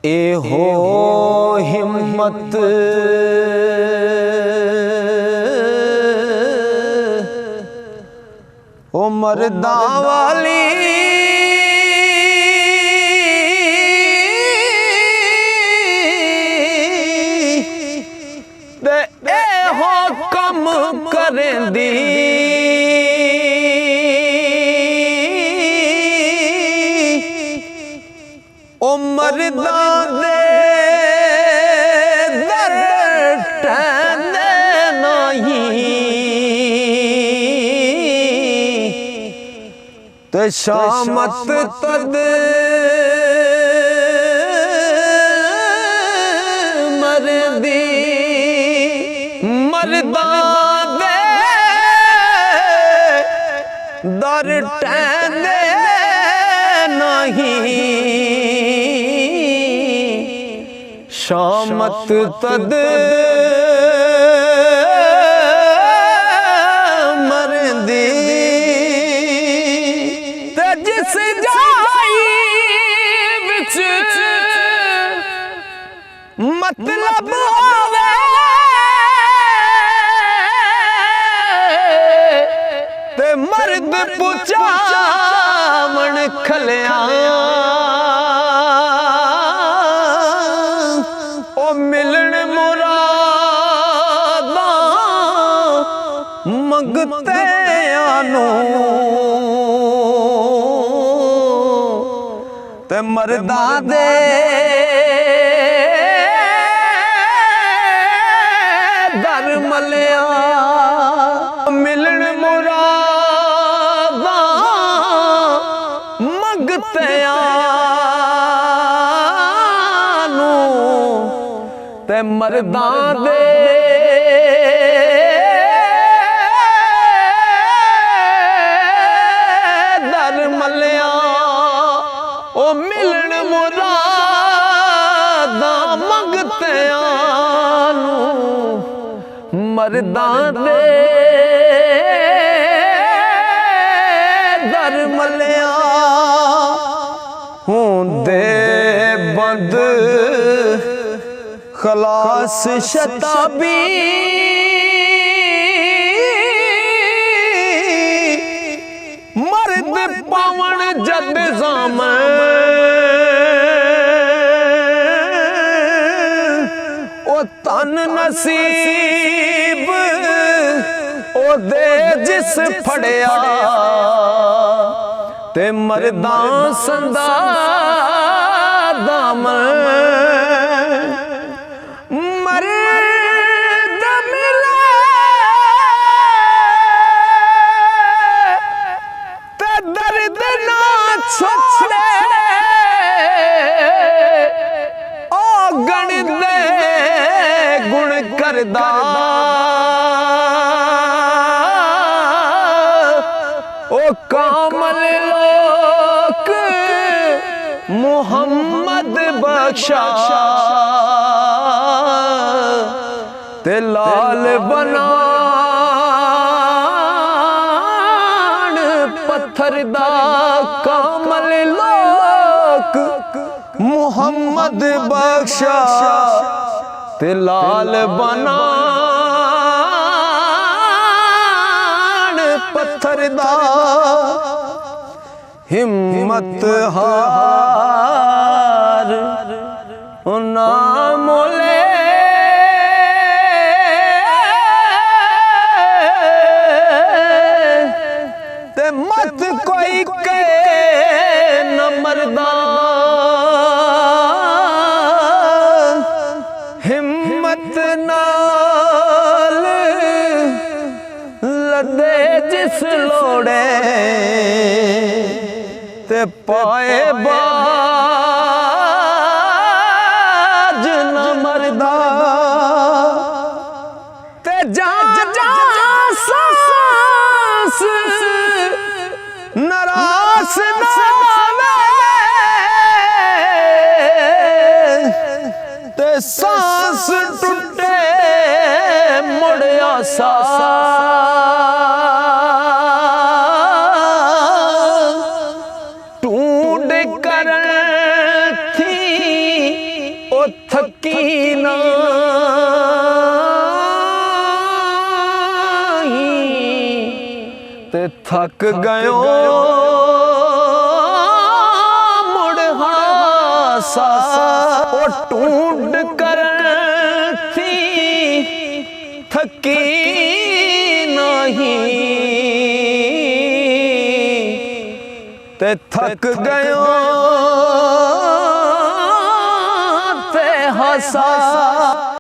ए हो हिम्मत ओ मर्दा वाली ते ए हो कम करें दी ओ मर्दा दे दर टहने नहीं ते शामत तद मरदी मर्दा दे दर टहने नहीं शामत तद मरदी ते जिस जाई विच मतलब होवे ते मर्द पुचावण खलिया ओ मिलन मुरादा मंगते आनो ते मर्दा दे दर मलिया मिलन मुरादा मंगते आनो ते मर्दा दे दर मलिया ओ मिलन मुरादा मंगते आनो मर्दा दे दर मलिया होंदे बंद खलास शताबी मर्द पावण जद जाम ओ तन नसीब ओ दे जिस फड़िया ते मर्दा संदा दामन मर्द मिले ते दर्द ना छोड़े ओ गण दे गुण करदा ओ कामल लोक मुहम्मद बख्शा ते लाल बनान पत्थर दा कामल लोक मुहम्मद बख्शा ते लाल बनान पत्थर दा हिम्मत हार ना मोले ते मत कोई के न मर्दा हिम्मत नाल लदे जिस लोड़े ते पाए बाज न मरदा ते जा जा सांस नरास नावे ते सांस टूटे मुड़िया सा टूट कर थी ओ थकी ना ते थक गयो मुड़ हासा ओ टूट कर थी थकी नहीं ते थक गयो ते हसा।